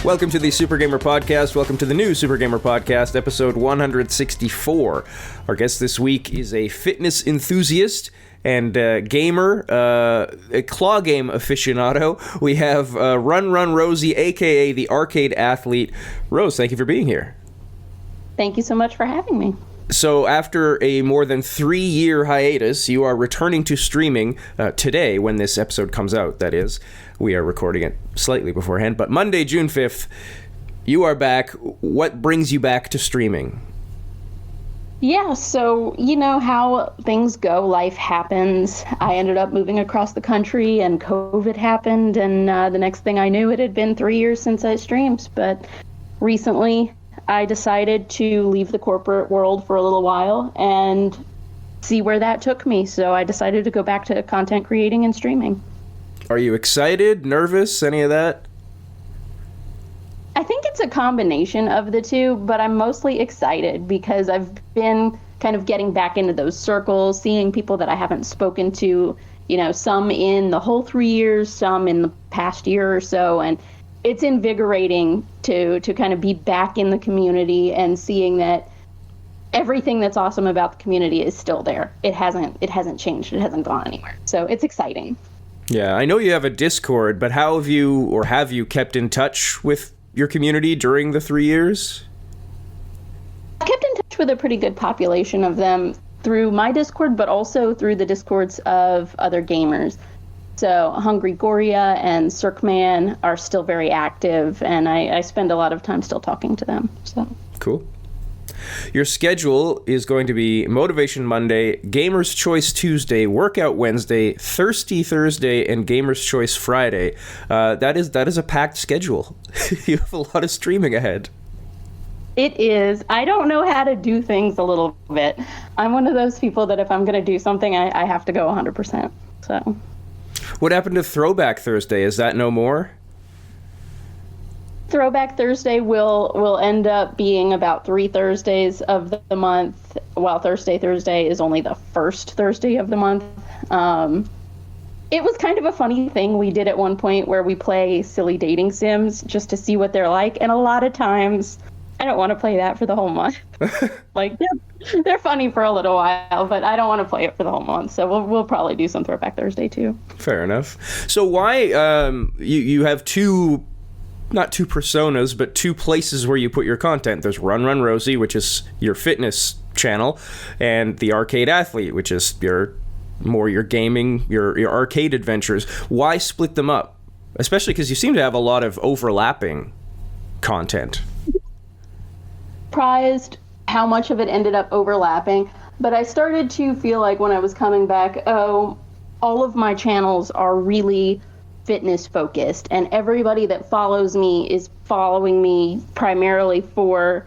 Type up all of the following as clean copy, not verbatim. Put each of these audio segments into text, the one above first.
Welcome to the Super Gamer Podcast. Welcome to the new Super Gamer Podcast, episode 164. Our guest this week is a fitness enthusiast and gamer, a claw game aficionado. We have Run Rosie, a.k.a. the Arcade Athlete. Rose, thank you for being here. Thank you so much for having me. So after a more than 3-year hiatus, you are returning to streaming today when this episode comes out, that is. We are recording it slightly beforehand, but Monday, June 5th, you are back. What brings you back to streaming? Yeah, so you know how things go. Life happens. I ended up moving across the country and COVID happened, and the next thing I knew, it had been 3 years since I streamed. But recently, I decided to leave the corporate world for a little while and see where that took me. So I decided to go back to content creating and streaming. Are you excited, nervous, any of that? I think it's a combination of the two, but I'm mostly excited because I've been kind of getting back into those circles, seeing people that I haven't spoken to, you know, some in the whole 3 years, some in the past year or so. And it's invigorating to kind of be back in the community and seeing that everything that's awesome about the community is still there. It hasn't changed. It hasn't gone anywhere. So it's exciting. Yeah, I know you have a Discord, but how have you kept in touch with your community during the 3 years? I kept in touch with a pretty good population of them through my Discord, but also through the Discords of other gamers. So Hungry Goria and Circman are still very active, and I spend a lot of time still talking to them. So cool. Your schedule is going to be Motivation Monday, Gamer's Choice Tuesday, Workout Wednesday, Thirsty Thursday, and Gamer's Choice Friday. That is a packed schedule. You have a lot of streaming ahead. It is. I don't know how to do things a little bit. I'm one of those people that if I'm going to do something, I have to go 100%. So. What happened to Throwback Thursday? Is that no more? Throwback Thursday will end up being about 3 Thursdays of the month, while Thursday is only the first Thursday of the month. It was kind of a funny thing we did at one point where we play silly dating sims just to see what they're like, and a lot of times I don't want to play that for the whole month. Like they're funny for a little while, but I don't want to play it for the whole month. So we'll probably do some Throwback Thursday too. Fair enough. So why you have not two personas, but two places where you put your content. There's Run Rosie, which is your fitness channel, and the Arcade Athlete, which is your gaming, your arcade adventures. Why split them up? Especially because you seem to have a lot of overlapping content. Surprised how much of it ended up overlapping, but I started to feel like when I was coming back, all of my channels are really fitness focused, and everybody that follows me is following me primarily for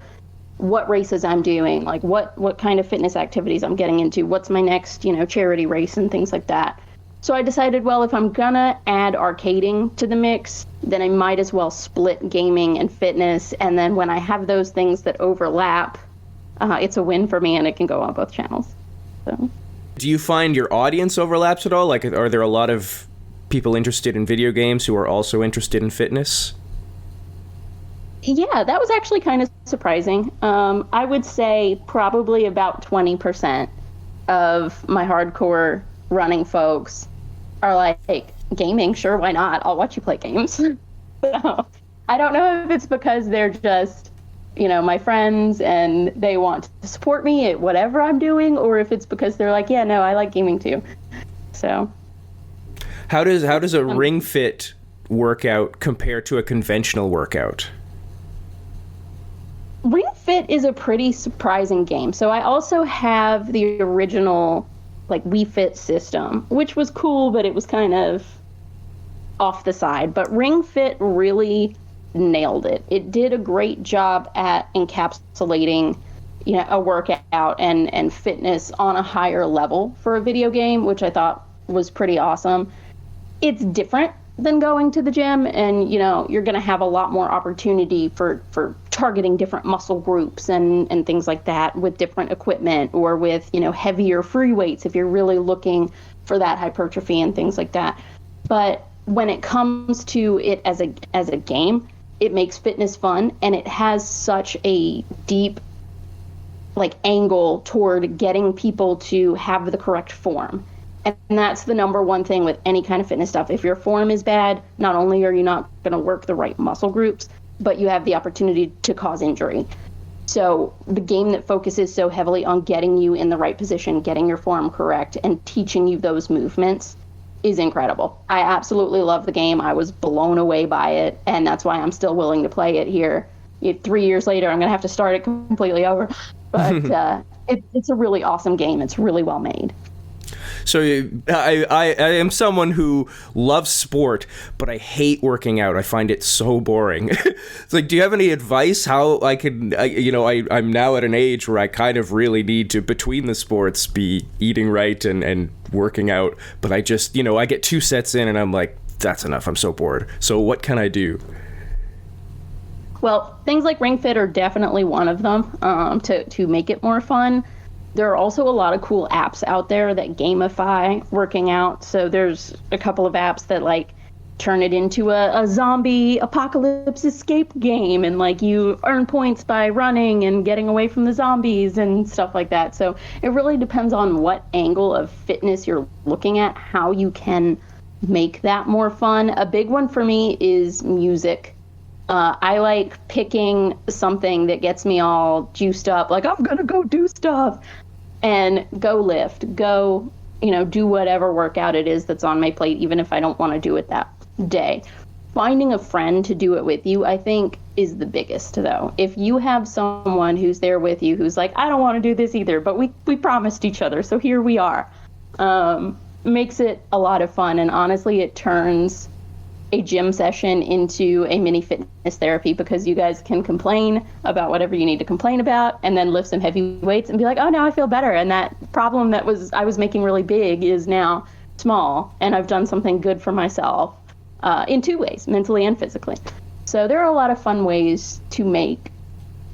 what races I'm doing, like what kind of fitness activities I'm getting into, what's my next, charity race and things like that. So I decided, well, if I'm gonna add arcading to the mix, then I might as well split gaming and fitness, and then when I have those things that overlap, it's a win for me and it can go on both channels. So. Do you find your audience overlaps at all? Like, are there a lot of people interested in video games who are also interested in fitness? Yeah, that was actually kind of surprising. I would say probably about 20% of my hardcore running folks are like, hey, gaming, sure, why not? I'll watch you play games. So I don't know if it's because they're just, my friends and they want to support me at whatever I'm doing, or if it's because they're like, yeah, no, I like gaming too. So. How does a Ring Fit workout compare to a conventional workout? Ring Fit is a pretty surprising game. So I also have the original Wii Fit system, which was cool, but it was kind of off the side. But Ring Fit really nailed it. It did a great job at encapsulating, a workout and fitness on a higher level for a video game, which I thought was pretty awesome. It's different than going to the gym, and you're going to have a lot more opportunity for targeting different muscle groups and things like that with different equipment, or with heavier free weights if you're really looking for that hypertrophy and things like that. But when it comes to it as a game, it makes fitness fun, and it has such a deep like angle toward getting people to have the correct form. And that's the number one thing with any kind of fitness stuff. If your form is bad, not only are you not going to work the right muscle groups, but you have the opportunity to cause injury. So the game that focuses so heavily on getting you in the right position, getting your form correct, and teaching you those movements is incredible. I absolutely love the game. I was blown away by it, and that's why I'm still willing to play it here. 3 years later, I'm going to have to start it completely over. But it's a really awesome game. It's really well made. So I am someone who loves sport, but I hate working out. I find it so boring. It's like, do you have any advice how I can, I'm now at an age where I kind of really need to, between the sports, be eating right and working out. But I just, I get 2 sets in and I'm like, that's enough. I'm so bored. So what can I do? Well, things like Ring Fit are definitely one of them to make it more fun. There are also a lot of cool apps out there that gamify working out. So there's a couple of apps that like turn it into a zombie apocalypse escape game, and like you earn points by running and getting away from the zombies and stuff like that. So it really depends on what angle of fitness you're looking at, how you can make that more fun. A big one for me is music. I like picking something that gets me all juiced up, like I'm gonna go do stuff, and go lift, go, do whatever workout it is that's on my plate, even if I don't want to do it that day. Finding a friend to do it with you, I think, is the biggest, though. If you have someone who's there with you who's like, I don't want to do this either, but we promised each other, so here we are, makes it a lot of fun. And honestly, it turns a gym session into a mini fitness therapy, because you guys can complain about whatever you need to complain about and then lift some heavy weights and be like, oh, now I feel better. And that problem that I was making really big is now small, and I've done something good for myself in 2 ways, mentally and physically. So there are a lot of fun ways to make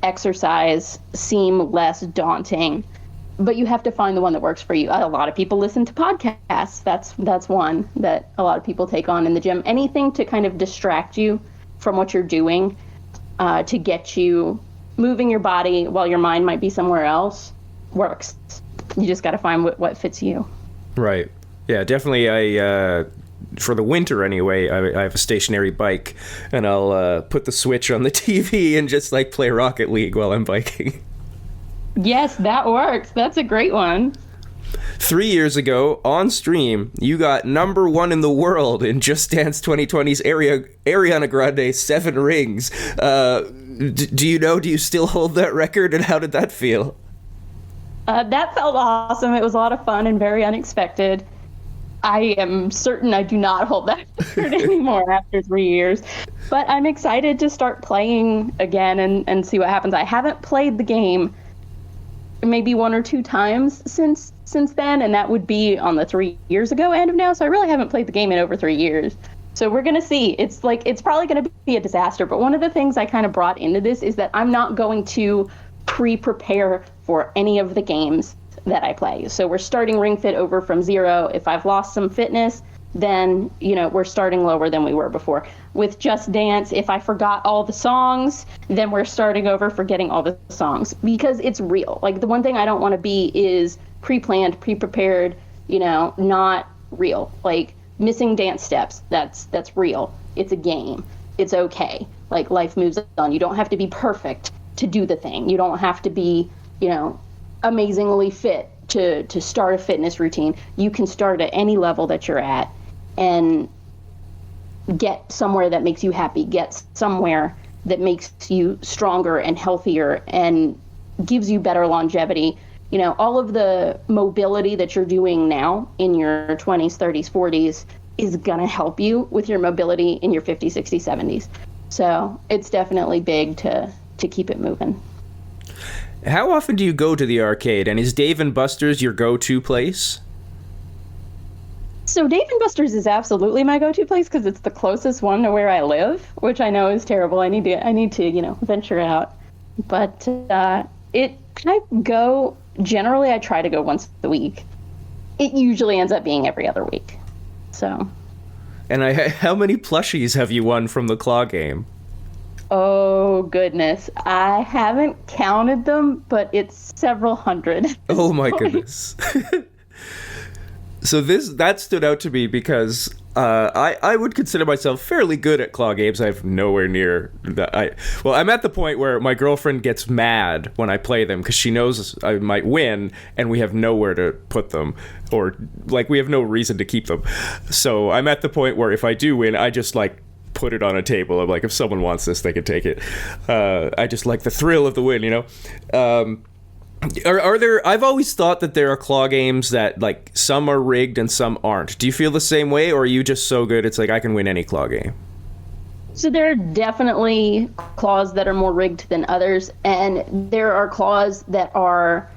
exercise seem less daunting, but you have to find the one that works for you. A lot of people listen to podcasts. That's one that a lot of people take on in the gym. Anything to kind of distract you from what you're doing, to get you moving your body while your mind might be somewhere else, works. You just got to find what fits you. Right. Yeah, definitely. For the winter anyway, I have a stationary bike, and I'll put the Switch on the TV and just like play Rocket League while I'm biking. Yes, that works. That's a great one. 3 years ago, on stream, you got #1 in the world in Just Dance 2020's Ariana Grande 7 Rings. Do you still hold that record, and how did that feel? That felt awesome. It was a lot of fun and very unexpected. I am certain I do not hold that record anymore after 3 years. But I'm excited to start playing again and see what happens. I haven't played the game maybe 1 or 2 times since then, and that would be on the 3 years ago end of now. So I really haven't played the game in over 3 years. So we're going to see. It's probably going to be a disaster. But one of the things I kind of brought into this is that I'm not going to pre-prepare for any of the games that I play. So we're starting Ring Fit over from 0. If I've lost some fitness, then, we're starting lower than we were before. With Just Dance, if I forgot all the songs, then we're starting over forgetting all the songs, because it's real. Like, the one thing I don't want to be is pre-planned, pre-prepared, not real. Like, missing dance steps, that's real. It's a game. It's okay. Like, life moves on. You don't have to be perfect to do the thing. You don't have to be, amazingly fit to start a fitness routine. You can start at any level that you're at and get somewhere that makes you happy, get somewhere that makes you stronger and healthier and gives you better longevity. All of the mobility that you're doing now in your 20s, 30s, 40s is going to help you with your mobility in your 50s, 60s, 70s. So it's definitely big to keep it moving. How often do you go to the arcade, and is Dave & Buster's your go-to place? So Dave & Buster's is absolutely my go-to place because it's the closest one to where I live, which I know is terrible. I need to venture out. But generally I try to go once a week. It usually ends up being every other week. So. And how many plushies have you won from the claw game? Oh, goodness. I haven't counted them, but it's several hundred. Oh, my goodness. So that stood out to me because I would consider myself fairly good at claw games. I have nowhere near that. I'm at the point where my girlfriend gets mad when I play them because she knows I might win and we have nowhere to put them, or like we have no reason to keep them. So I'm at the point where if I do win, I just like put it on a table. I'm like, if someone wants this, they can take it. I just like the thrill of the win, you know? Are there? I've always thought that there are claw games that like some are rigged and some aren't. Do you feel the same way, or are you just so good it's like I can win any claw game? So there are definitely claws that are more rigged than others, and there are claws that are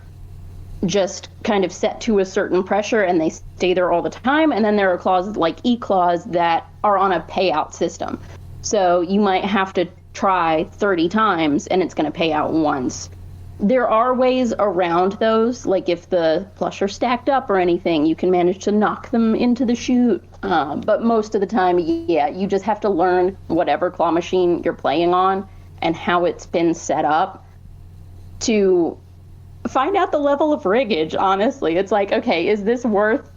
just kind of set to a certain pressure and they stay there all the time. And then there are claws like E-claws that are on a payout system. So you might have to try 30 times and it's going to pay out once. There are ways around those, like if the flush are stacked up or anything, you can manage to knock them into the chute. But most of the time, yeah, you just have to learn whatever claw machine you're playing on and how it's been set up to find out the level of riggage, honestly. It's like, okay, is this worth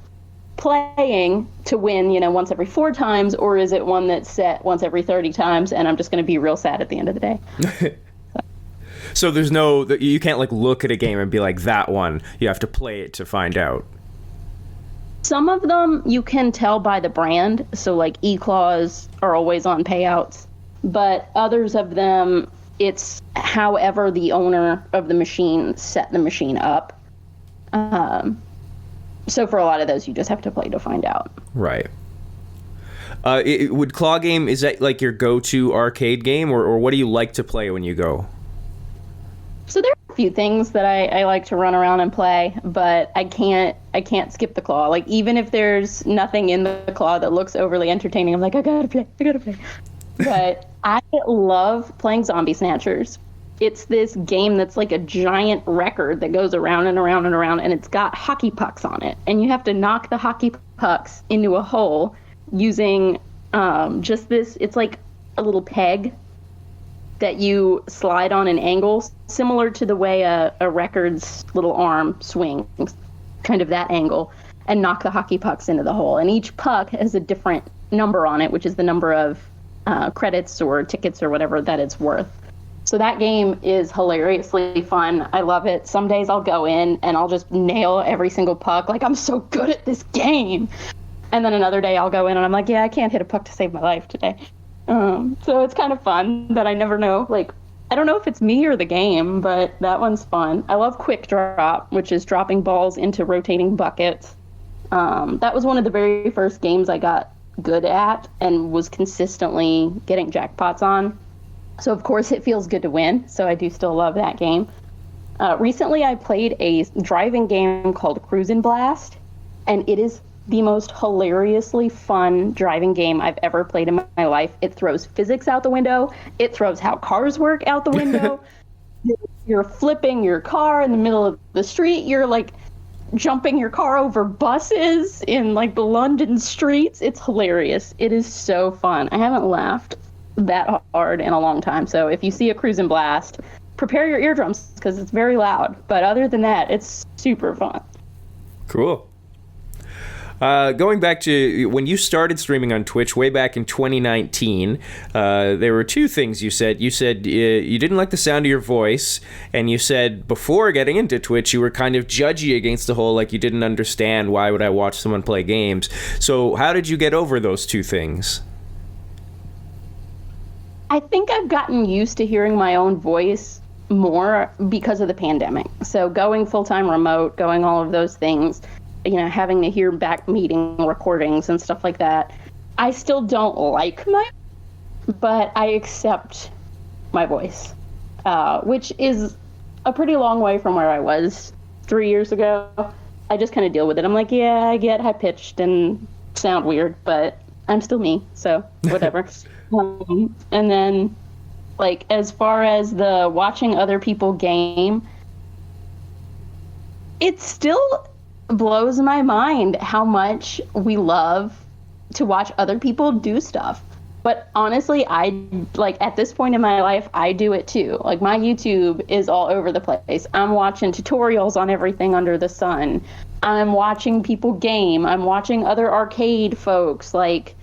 playing to win, once every 4 times, or is it one that's set once every 30 times and I'm just going to be real sad at the end of the day? So there's you can't like look at a game and be like, that one. You have to play it to find out. Some of them you can tell by the brand. So like E-claws are always on payouts, but others of them, it's however the owner of the machine set the machine up. So for a lot of those, you just have to play to find out. Right. Would claw game, is that like your go-to arcade game, or what do you like to play when you go? So there are a few things that I like to run around and play, but I can't skip the claw. Like even if there's nothing in the claw that looks overly entertaining, I'm like, I gotta play. But I love playing Zombie Snatchers. It's this game that's like a giant record that goes around and around and around, and it's got hockey pucks on it. And you have to knock the hockey pucks into a hole using just this, it's like a little peg that you slide on an angle, similar to the way a record's little arm swings, kind of that angle, and knock the hockey pucks into the hole. And each puck has a different number on it, which is the number of credits or tickets or whatever that it's worth. So that game is hilariously fun. I love it. Some days I'll go in and I'll just nail every single puck. Like, I'm so good at this game. And then another day I'll go in and I'm like, yeah, I can't hit a puck to save my life today. So it's kind of fun that I never know. Like, I don't know if it's me or the game, but that one's fun. I love Quick Drop, which is dropping balls into rotating buckets. That was one of the very first games I got good at and was consistently getting jackpots on. So, of course, it feels good to win. So I do still love that game. Recently, I played a driving game called Cruisin' Blast, and it is the most hilariously fun driving game I've ever played in my life. It throws physics out the window. It throws how cars work out the window. You're flipping your car in the middle of the street. You're like jumping your car over buses in like the London streets. It's hilarious. It is so fun. I haven't laughed that hard in a long time. So if you see a Cruisin' Blast, prepare your eardrums because it's very loud. But other than that, it's super fun. Cool. Going back to when you started streaming on Twitch way back in 2019, there were 2 things you said. You said you didn't like the sound of your voice, and you said before getting into Twitch, you were kind of judgy against the whole, like you didn't understand why would I watch someone play games. So how did you get over those 2 things? I think I've gotten used to hearing my own voice more because of the pandemic. So going full-time remote, going all of those things, having to hear back meeting recordings and stuff like that. I still don't like but I accept my voice, which is a pretty long way from where I was 3 years ago. I just kind of deal with it. I'm like, yeah, I get high-pitched and sound weird, but I'm still me, so whatever. And then, like, as far as the watching other people game, it still blows my mind how much we love to watch other people do stuff. But honestly, I like at this point in my life, I do it too. Like my YouTube is all over the place. I'm watching tutorials on everything under the sun. I'm watching people game. I'm watching other arcade folks like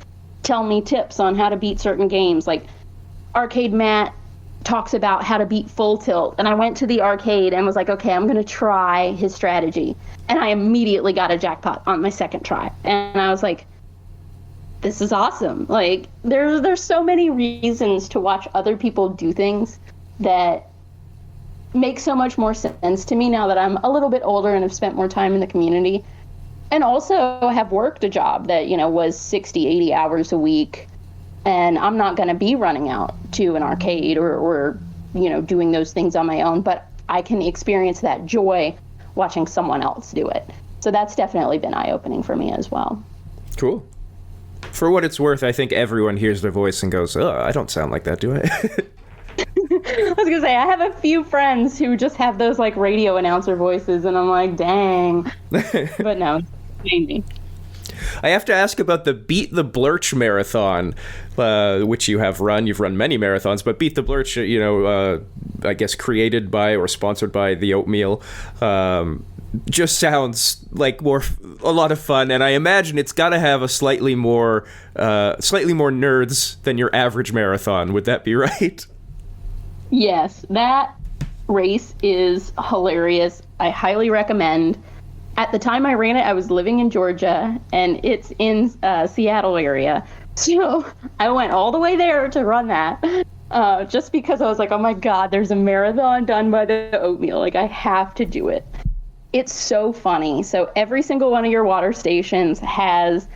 tell me tips on how to beat certain games. Like Arcade Matt talks about how to beat Full Tilt, and I went to the arcade and was like, okay, I'm gonna try his strategy, and I immediately got a jackpot on my second try, and I was like, this is awesome. Like there's so many reasons to watch other people do things that make so much more sense to me now that I'm a little bit older and have spent more time in the community, and also have worked a job that, you know, was 60-80 hours a week, and I'm not going to be running out to an arcade or, you know, doing those things on my own, but I can experience that joy watching someone else do it. So that's definitely been eye-opening for me as well. Cool. For what it's worth, I think everyone hears their voice and goes, oh, I don't sound like that, do I? I was gonna say, I have a few friends who just have those like radio announcer voices, and I'm like, dang. But no, it's me. I have to ask about the Beat the Blurch marathon, which you have run. You've run many marathons, but Beat the Blurch, you know, I guess created by or sponsored by the Oatmeal, just sounds like a lot of fun, and I imagine it's got to have a slightly more nerds than your average marathon. Would that be right? Yes, that race is hilarious. I highly recommend. At the time I ran it, I was living in Georgia, and it's in Seattle area. So I went all the way there to run that, just because I was like, oh my God, there's a marathon done by the Oatmeal. Like, I have to do it. It's so funny. So every single one of your water stations has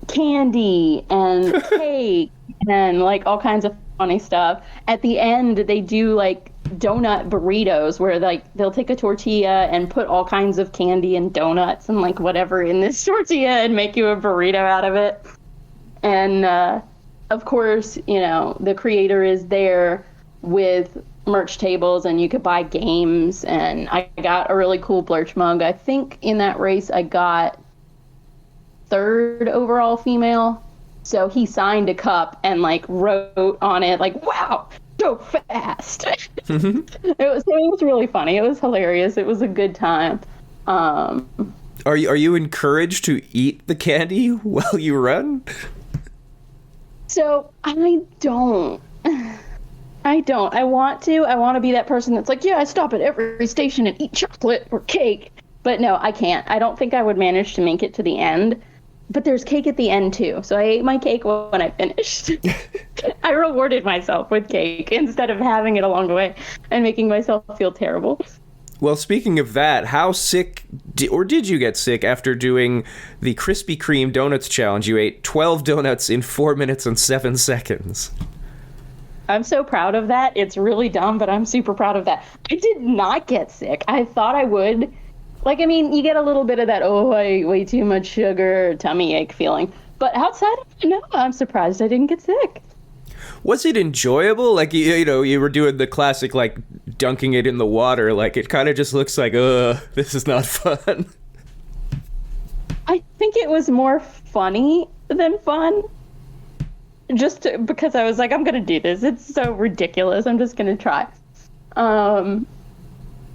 candy and cake and like all kinds of funny stuff. At the end, they do like donut burritos where like they'll take a tortilla and put all kinds of candy and donuts and like whatever in this tortilla and make you a burrito out of it. And of course, you know, the creator is there with merch tables, and you could buy games, and I got a really cool Blurch mug. I think in that race I got 3rd overall female. So he signed a cup and like wrote on it like, wow, so fast. It was really funny. It was hilarious. It was a good time. Are you encouraged to eat the candy while you run? So I don't. I want to be that person that's like, yeah, I stop at every station and eat chocolate or cake. But no, I can't. I don't think I would manage to make it to the end. But there's cake at the end too. So I ate my cake when I finished. I rewarded myself with cake instead of having it along the way and making myself feel terrible. Well, speaking of that, how sick did you get sick after doing the Krispy Kreme Donuts Challenge? You ate 12 donuts in 4 minutes and 7 seconds. I'm so proud of that. It's really dumb, but I'm super proud of that. I did not get sick. I thought I would. Like, I mean, you get a little bit of that, oh, I ate way too much sugar, tummy ache feeling. But outside of it, no, I'm surprised I didn't get sick. Was it enjoyable? Like, you know, you were doing the classic, like, dunking it in the water. Like, it kind of just looks like, this is not fun. I think it was more funny than fun. Because I was like, I'm going to do this. It's so ridiculous. I'm just going to try.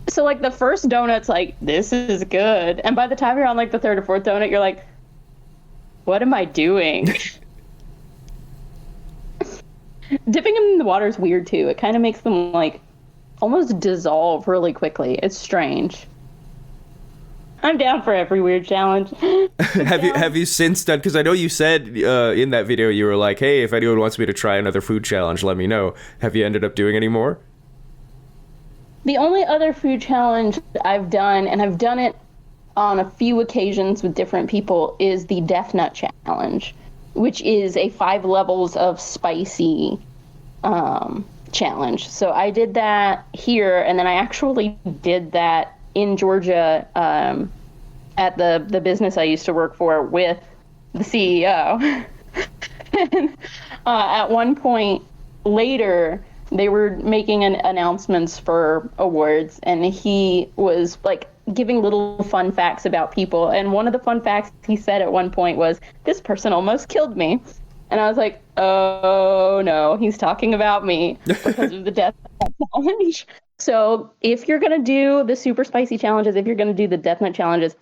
So, like, the first donut's like, this is good. And by the time you're on, like, the 3rd or 4th donut, you're like, what am I doing? Dipping them in the water is weird, too. It kind of makes them, like, almost dissolve really quickly. It's strange. I'm down for every weird challenge. Have you since done, because I know you said in that video you were like, hey, if anyone wants me to try another food challenge, let me know. Have you ended up doing any more? The only other food challenge I've done, and I've done it on a few occasions with different people, is the Death Nut Challenge, which is a 5 levels of spicy challenge. So I did that here, and then I actually did that in Georgia at the business I used to work for with the CEO. And at one point later, they were making announcements for awards, and he was like giving little fun facts about people. And one of the fun facts he said at one point was, this person almost killed me. And I was like, oh no, he's talking about me because of the death nut challenge. So if you're going to do the super spicy challenges, if you're going to do the death nut challenges,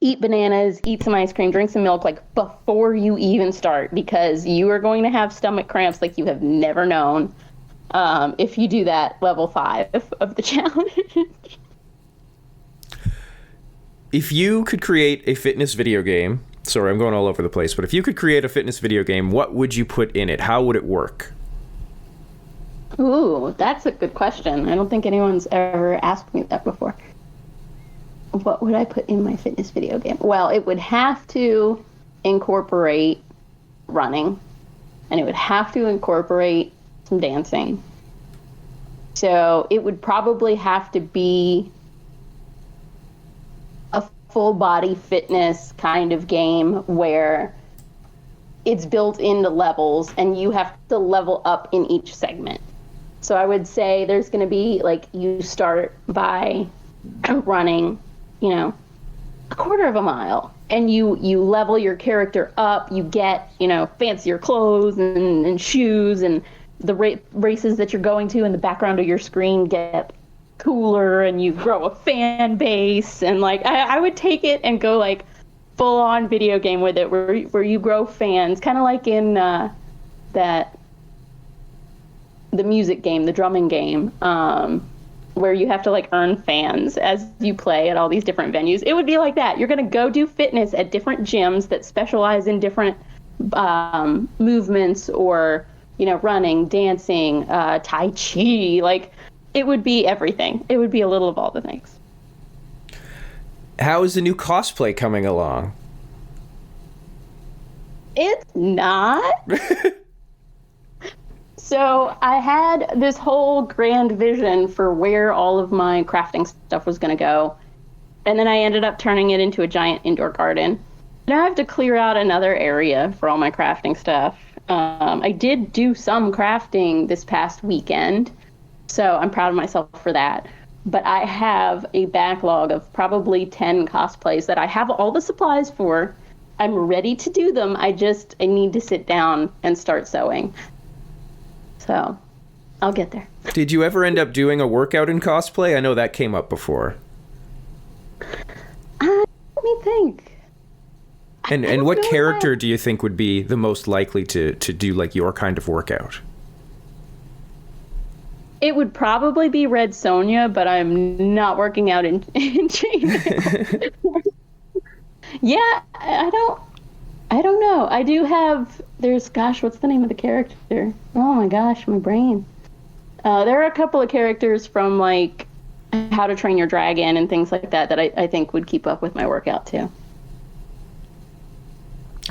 eat bananas, eat some ice cream, drink some milk, like before you even start, because you are going to have stomach cramps like you have never known if you do that level 5 of the challenge. If you could create a fitness video game, sorry, I'm going all over the place, but if you could create a fitness video game, what would you put in it? How would it work? Ooh, that's a good question. I don't think anyone's ever asked me that before. What would I put in my fitness video game? Well, it would have to incorporate running, and it would have to incorporate some dancing. So it would probably have to be a full body fitness kind of game where it's built into levels and you have to level up in each segment. So I would say there's going to be, like, you start by running, you know, a quarter of a mile, and you level your character up. You get, you know, fancier clothes and shoes, and the races that you're going to in the background of your screen get cooler, and you grow a fan base. And like I would take it and go like full on video game with it, where you grow fans, kind of like in the music game, the drumming game, where you have to like earn fans as you play at all these different venues. It would be like that. You're going to go do fitness at different gyms that specialize in different movements, or, you know, running, dancing, Tai Chi. Like, it would be everything. It would be a little of all the things. How is the new cosplay coming along? It's not. So I had this whole grand vision for where all of my crafting stuff was going to go. And then I ended up turning it into a giant indoor garden. Now I have to clear out another area for all my crafting stuff. I did do some crafting this past weekend, so I'm proud of myself for that. But I have a backlog of probably 10 cosplays that I have all the supplies for. I'm ready to do them. I need to sit down and start sewing. So I'll get there. Did you ever end up doing a workout in cosplay? I know that came up before. Let me think. And what character do you think would be the most likely to do like your kind of workout? It would probably be Red Sonja, but I'm not working out in chainmail. Yeah, I don't know. I do have, what's the name of the character? Oh my gosh, my brain. There are a couple of characters from like How to Train Your Dragon and things like that I think would keep up with my workout too.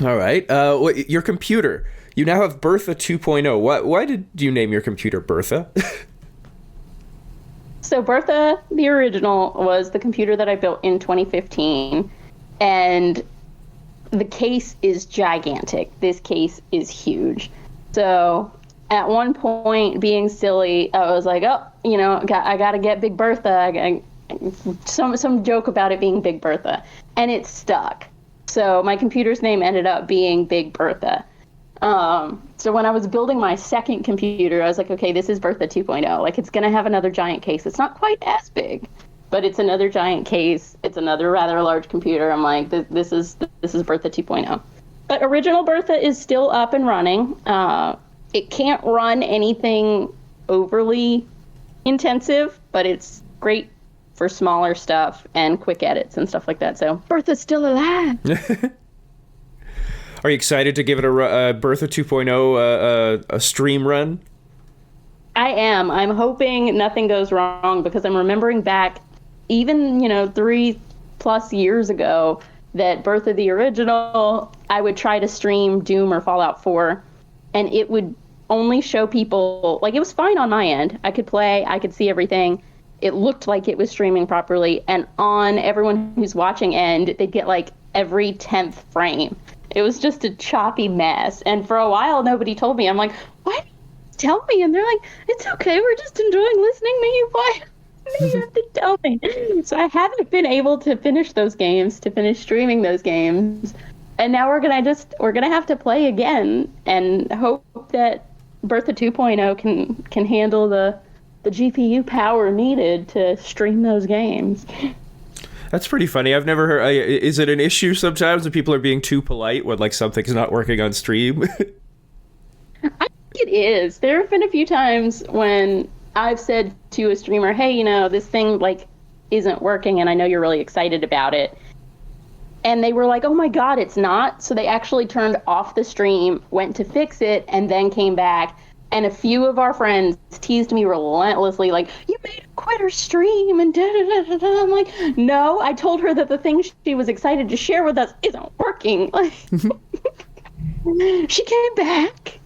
All right. Your computer. You now have Bertha 2.0. Why did you name your computer Bertha? So Bertha, the original, was the computer that I built in 2015. And the case is gigantic. This case is huge. So at one point, being silly, I was like, oh, you know, I got to get Big Bertha. Some joke about it being Big Bertha. And it stuck. So my computer's name ended up being Big Bertha. So when I was building my second computer, I was like, okay, this is Bertha 2.0. Like, it's going to have another giant case. It's not quite as big, but it's another giant case. It's another rather large computer. I'm like, this is Bertha 2.0. But original Bertha is still up and running. It can't run anything overly intensive, but it's great for smaller stuff and quick edits and stuff like that. So Bertha's still alive. Are you excited to give it a Bertha 2.0 a stream run? I am. I'm hoping nothing goes wrong, because I'm remembering back even, 3+ years ago that Bertha the original, I would try to stream Doom or Fallout 4, and it would only show people, like, it was fine on my end. I could play, I could see everything. It looked like it was streaming properly, and on everyone who's watching end, they'd get like every 10th frame. It was just a choppy mess. And for a while, nobody told me. I'm like, why didn't you tell me? And they're like, it's okay. We're just enjoying listening to you. Why do you have to tell me? So I haven't been able to finish those games, to finish streaming those games. And now we're gonna have to play again and hope that Bertha 2.0 can handle the GPU power needed to stream those games. That's pretty funny. I've never heard. Is it an issue sometimes when people are being too polite when like something's not working on stream? I think it is. There have been a few times when I've said to a streamer, "Hey, this thing like isn't working, and I know you're really excited about it." And they were like, "Oh my God, it's not." So they actually turned off the stream, went to fix it, and then came back. And a few of our friends teased me relentlessly, like, "You made a quitter stream," and da-da-da-da-da. I'm like, no, I told her that the thing she was excited to share with us isn't working. Like, she came back.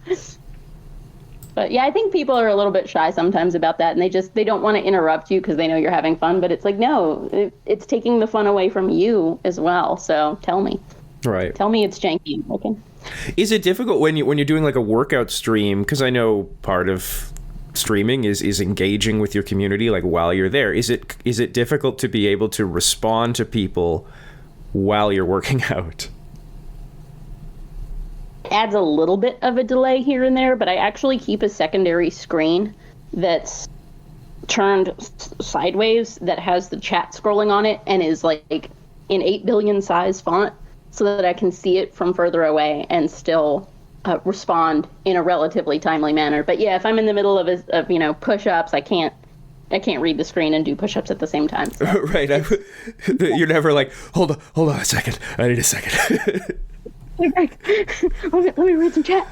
But yeah, I think people are a little bit shy sometimes about that, and they don't want to interrupt you because they know you're having fun. But it's like, no, it's taking the fun away from you as well. So tell me. Right. Tell me it's janky and broken. Is it difficult when you're doing like a workout stream? Because I know part of streaming is engaging with your community like while you're there. Is it difficult to be able to respond to people while you're working out? Adds a little bit of a delay here and there, but I actually keep a secondary screen that's turned sideways that has the chat scrolling on it and is like in 8 billion size font, so that I can see it from further away and still respond in a relatively timely manner. But yeah, if I'm in the middle of push-ups, I can't read the screen and do push-ups at the same time. So. Right. You're never like, hold on a second. I need a second. Let me read some chat.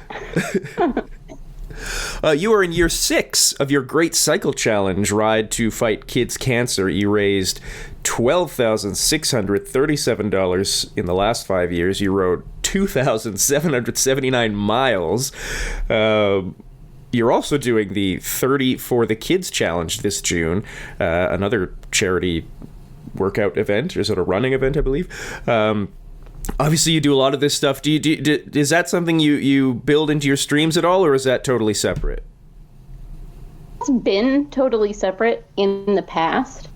You are in year 6 of your Great Cycle Challenge Ride to Fight Kids Cancer. You raised $12,637 in the last 5 years. You rode 2,779 miles. You're also doing the 30 for the Kids Challenge this June, another charity workout event. Is it a running event, I believe? Obviously, you do a lot of this stuff. Is that something you build into your streams at all, or is that totally separate? It's been totally separate in the past.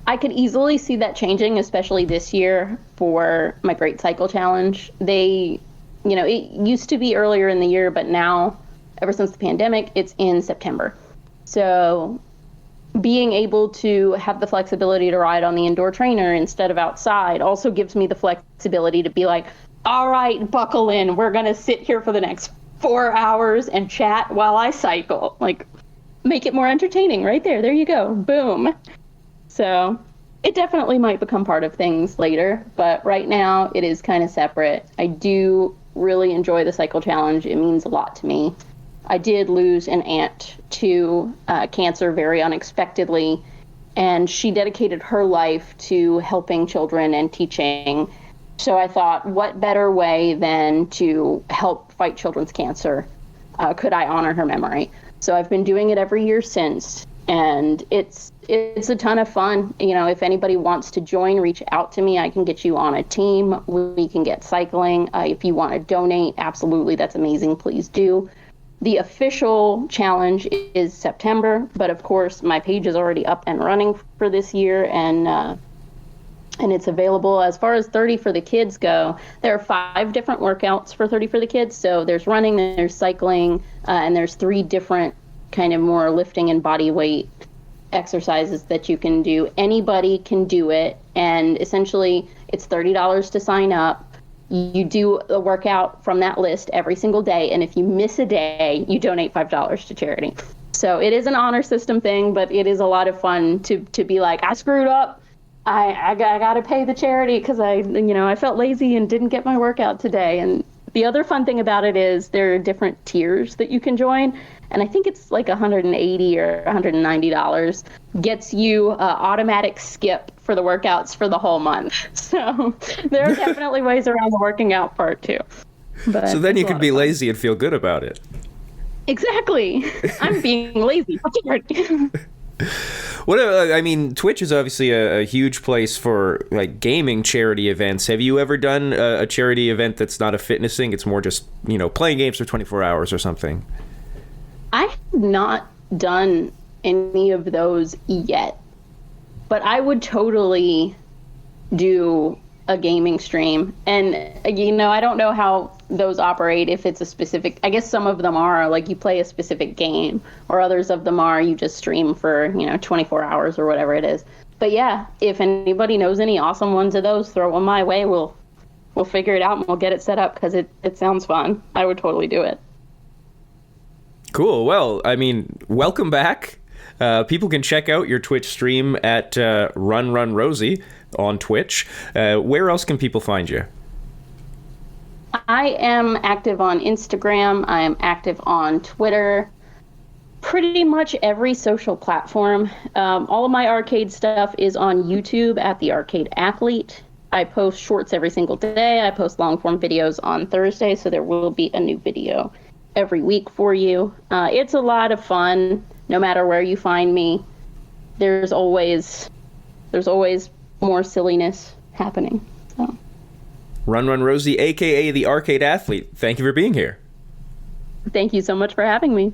I could easily see that changing, especially this year for my Great Cycle Challenge. It used to be earlier in the year, but now, ever since the pandemic, it's in September. So being able to have the flexibility to ride on the indoor trainer instead of outside also gives me the flexibility to be like, all right, buckle in. We're going to sit here for the next 4 hours and chat while I cycle. Like, make it more entertaining right there. There you go. Boom. So it definitely might become part of things later, but right now it is kind of separate. I do really enjoy the cycle challenge. It means a lot to me. I did lose an aunt to cancer very unexpectedly, and she dedicated her life to helping children and teaching. So I thought, what better way than to help fight children's cancer could I honor her memory? So I've been doing it every year since, and it's a ton of fun. If anybody wants to join, reach out to me. I can get you on a team. We can get cycling. If you want to donate, absolutely, that's amazing. Please do. The official challenge is September, but of course my page is already up and running for this year, and it's available. As far as 30 for the kids go, there are 5 different workouts for 30 for the kids. So there's running, there's cycling, and there's 3 different kind of more lifting and body weight exercises that you can do. Anybody can do it, and essentially it's $30 to sign up. You do a workout from that list every single day, and if you miss a day, you donate $5 to charity. So it is an honor system thing, but it is a lot of fun to be like, I screwed up. I got to pay the charity because I felt lazy and didn't get my workout today. And the other fun thing about it is there are different tiers that you can join, and I think it's like $180 or $190 gets you automatic skip for the workouts for the whole month. So there are definitely ways around the working out part too. But so then you can be lazy and feel good about it. Exactly. I'm being lazy. Twitch is obviously a huge place for like gaming charity events. Have you ever done a charity event that's not a fitness thing? It's more just, playing games for 24 hours or something. I have not done any of those yet, but I would totally do a gaming stream. And, I don't know how those operate, if it's a specific, I guess some of them are, like, you play a specific game, or others of them are, you just stream for, 24 hours or whatever it is. But yeah, if anybody knows any awesome ones of those, throw them my way. We'll figure it out and we'll get it set up, because it sounds fun. I would totally do it. Cool. Well, I mean, welcome back. People can check out your Twitch stream at Run Rosie on Twitch. Where else can people find you? I am active on Instagram. I am active on Twitter. Pretty much every social platform. All of my arcade stuff is on YouTube at The Arcade Athlete. I post shorts every single day. I post long form videos on Thursday, so there will be a new video every week for you. It's a lot of fun. No matter where you find me, there's always more silliness happening. So. Run Rosie, aka The Arcade Athlete. Thank you for being here. Thank you so much for having me.